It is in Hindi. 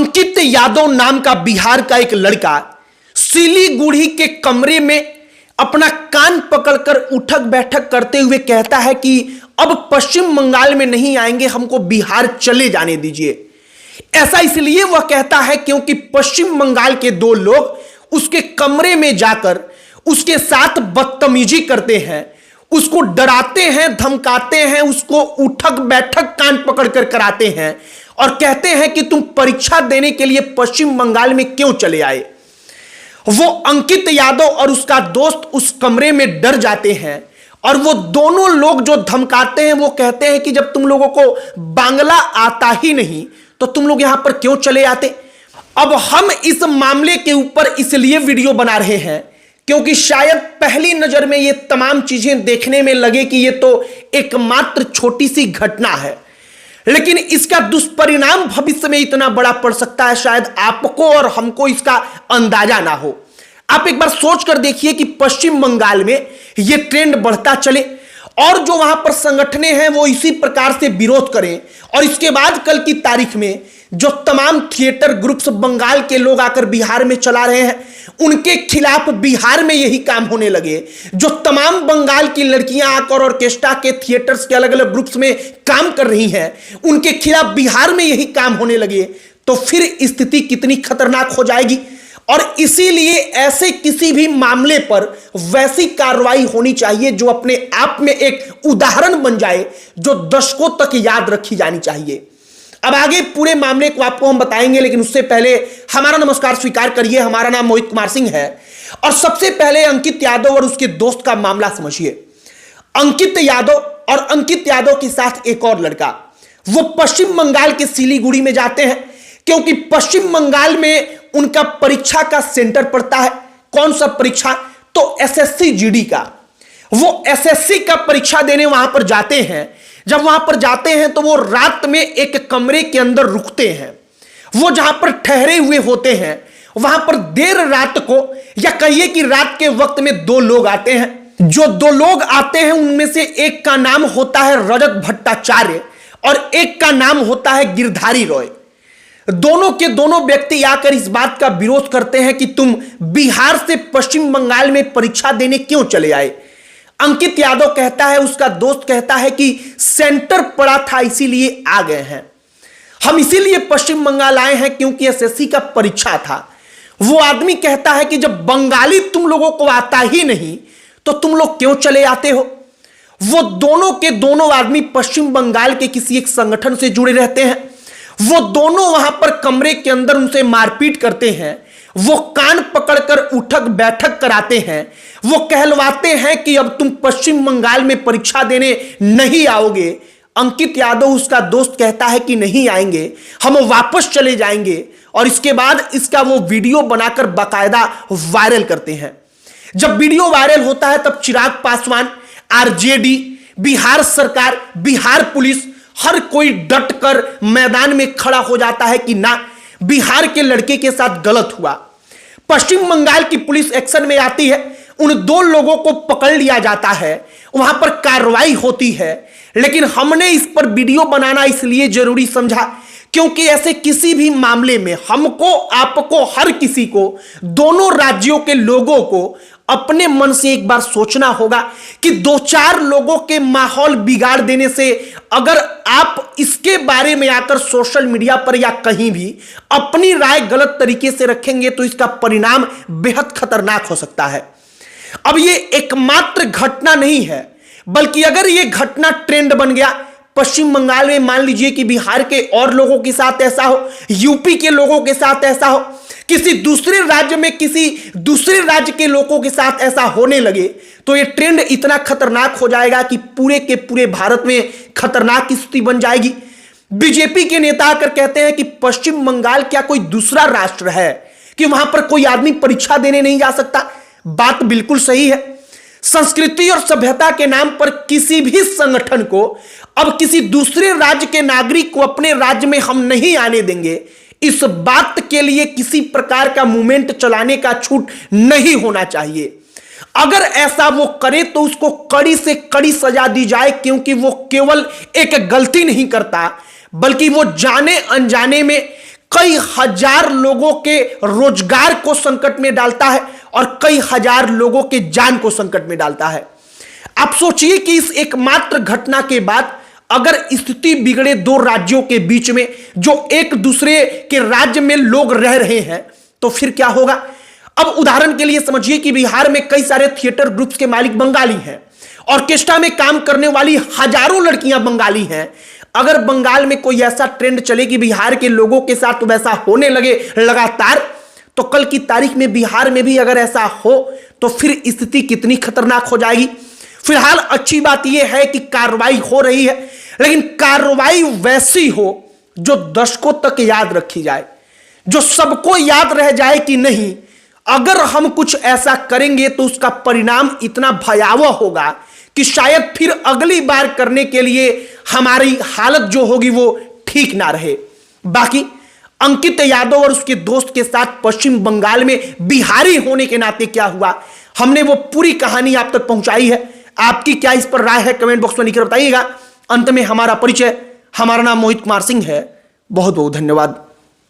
अंकित यादव नाम का बिहार का एक लड़का सिलीगुड़ी के कमरे में अपना कान पकड़कर उठक बैठक करते हुए कहता है कि अब पश्चिम बंगाल में नहीं आएंगे, हमको बिहार चले जाने दीजिए। ऐसा इसलिए वह कहता है क्योंकि पश्चिम बंगाल के दो लोग उसके कमरे में जाकर उसके साथ बदतमीजी करते हैं, उसको डराते हैं, धमकाते हैं, उसको उठक बैठक कान पकड़कर कराते हैं और कहते हैं कि तुम परीक्षा देने के लिए पश्चिम बंगाल में क्यों चले आए। वो अंकित यादव और उसका दोस्त उस कमरे में डर जाते हैं और वो दोनों लोग जो धमकाते हैं वो कहते हैं कि जब तुम लोगों को बांग्ला आता ही नहीं तो तुम लोग यहां पर क्यों चले आते। अब हम इस मामले के ऊपर इसलिए वीडियो बना रहे हैं क्योंकि शायद पहली नजर में ये तमाम चीजें देखने में लगे कि ये तो एकमात्र छोटी सी घटना है, लेकिन इसका दुष्परिणाम भविष्य में इतना बड़ा पड़ सकता है, शायद आपको और हमको इसका अंदाजा ना हो। आप एक बार सोच कर देखिए कि पश्चिम बंगाल में यह ट्रेंड बढ़ता चले और जो वहां पर संगठनें हैं वो इसी प्रकार से विरोध करें और इसके बाद कल की तारीख में जो तमाम थिएटर ग्रुप्स बंगाल के लोग आकर बिहार में चला रहे हैं उनके खिलाफ बिहार में यही काम होने लगे। जो तमाम बंगाल की लड़कियां आकर ऑर्केस्ट्रा के थिएटर्स के अलग अलग ग्रुप्स में काम कर रही हैं उनके खिलाफ बिहार में यही काम होने लगे तो फिर स्थिति कितनी खतरनाक हो जाएगी। और इसीलिए ऐसे किसी भी मामले पर वैसी कार्रवाई होनी चाहिए जो अपने आप में एक उदाहरण बन जाए, जो दशकों तक याद रखी जानी चाहिए। अब आगे पूरे मामले को आपको हम बताएंगे, लेकिन उससे पहले हमारा नमस्कार स्वीकार करिए। हमारा नाम मोहित कुमार सिंह है और सबसे पहले अंकित यादव और उसके दोस्त का मामला समझिए। अंकित यादव और अंकित यादव के साथ एक और लड़का, वो पश्चिम बंगाल के सिलीगुड़ी में जाते हैं क्योंकि पश्चिम बंगाल में उनका परीक्षा का सेंटर पड़ता है। कौन सा परीक्षा? तो एसएससी जीडी का। वो एसएससी का परीक्षा देने वहां पर जाते हैं। जब वहां पर जाते हैं तो वो रात में एक कमरे के अंदर रुकते हैं। वो जहां पर ठहरे हुए होते हैं वहां पर देर रात को, या कहिए कि रात के वक्त में दो लोग आते हैं। जो दो लोग आते हैं उनमें से एक का नाम होता है रजत भट्टाचार्य और एक का नाम होता है गिरधारी रॉय। दोनों के दोनों व्यक्ति आकर इस बात का विरोध करते हैं कि तुम बिहार से पश्चिम बंगाल में परीक्षा देने क्यों चले आए। अंकित यादव कहता है, उसका दोस्त कहता है कि सेंटर पड़ा था इसीलिए आ गए हैं, हम इसीलिए पश्चिम बंगाल आए हैं क्योंकि एसएससी का परीक्षा था। वो आदमी कहता है कि जब बंगाली तुम लोगों को आता ही नहीं तो तुम लोग क्यों चले आते हो। वो दोनों के दोनों आदमी पश्चिम बंगाल के किसी एक संगठन से जुड़े रहते हैं। वो दोनों वहां पर कमरे के अंदर उनसे मारपीट करते हैं, वो कान पकड़कर उठक बैठक कराते हैं, वो कहलवाते हैं कि अब तुम पश्चिम बंगाल में परीक्षा देने नहीं आओगे। अंकित यादव उसका दोस्त कहता है कि नहीं आएंगे, हम वापस चले जाएंगे और इसके बाद इसका वो वीडियो बनाकर बाकायदा वायरल करते हैं। जब वीडियो वायरल होता है तब चिराग पासवान, आरजेडी, बिहार सरकार, बिहार पुलिस, हर कोई डट कर मैदान में खड़ा हो जाता है कि ना, बिहार के लड़के के साथ गलत हुआ। पश्चिम बंगाल की पुलिस एक्शन में आती है, उन दो लोगों को पकड़ लिया जाता है, वहां पर कार्रवाई होती है। लेकिन हमने इस पर वीडियो बनाना इसलिए जरूरी समझा क्योंकि ऐसे किसी भी मामले में हमको, आपको, हर किसी को, दोनों राज्यों के लोगों को अपने मन से एक बार सोचना होगा कि दो चार लोगों के माहौल बिगाड़ देने से अगर आप इसके बारे में आकर सोशल मीडिया पर या कहीं भी अपनी राय गलत तरीके से रखेंगे तो इसका परिणाम बेहद खतरनाक हो सकता है। अब ये एकमात्र घटना नहीं है, बल्कि अगर ये घटना ट्रेंड बन गया पश्चिम बंगाल में, मान लीजिए कि बिहार के और लोगों के साथ ऐसा हो, यूपी के लोगों के साथ ऐसा हो, किसी दूसरे राज्य में किसी दूसरे राज्य के लोगों के साथ ऐसा होने लगे तो ये ट्रेंड इतना खतरनाक हो जाएगा कि पूरे के पूरे भारत में खतरनाक स्थिति बन जाएगी। बीजेपी के नेता आकर कहते हैं कि पश्चिम बंगाल क्या कोई दूसरा राष्ट्र है कि वहां पर कोई आदमी परीक्षा देने नहीं जा सकता। बात बिल्कुल सही है। संस्कृति और सभ्यता के नाम पर किसी भी संगठन को अब किसी दूसरे राज्य के नागरिक को अपने राज्य में हम नहीं आने देंगे, इस बात के लिए किसी प्रकार का मूवमेंट चलाने का छूट नहीं होना चाहिए। अगर ऐसा वो करे तो उसको कड़ी से कड़ी सजा दी जाए, क्योंकि वो केवल एक गलती नहीं करता बल्कि वो जाने अनजाने में कई हजार लोगों के रोजगार को संकट में डालता है और कई हजार लोगों के जान को संकट में डालता है। आप सोचिए कि इस एकमात्र घटना के बाद अगर स्थिति बिगड़े दो राज्यों के बीच में, जो एक दूसरे के राज्य में लोग रह रहे हैं, तो फिर क्या होगा। अब उदाहरण के लिए समझिए कि बिहार में कई सारे थिएटर ग्रुप्स के मालिक बंगाली हैं, ऑर्केस्ट्रा में काम करने वाली हजारों लड़कियां बंगाली हैं। अगर बंगाल में कोई ऐसा ट्रेंड चले कि बिहार के लोगों के साथ वैसा होने लगे लगातार, तो कल की तारीख में बिहार में भी अगर ऐसा हो तो फिर स्थिति कितनी खतरनाक हो जाएगी। फिलहाल अच्छी बात यह है कि कार्रवाई हो रही है, लेकिन कार्रवाई वैसी हो जो दशकों तक याद रखी जाए, जो सबको याद रह जाए कि नहीं, अगर हम कुछ ऐसा करेंगे तो उसका परिणाम इतना भयावह होगा कि शायद फिर अगली बार करने के लिए हमारी हालत जो होगी वो ठीक ना रहे। बाकी अंकित यादव और उसके दोस्त के साथ पश्चिम बंगाल में बिहारी होने के नाते क्या हुआ, हमने वो पूरी कहानी आप तक पहुंचाई है। आपकी क्या इस पर राय है, कमेंट बॉक्स में लिखकर बताइएगा। अंत में हमारा परिचय, हमारा नाम मोहित कुमार सिंह है। बहुत बहुत धन्यवाद।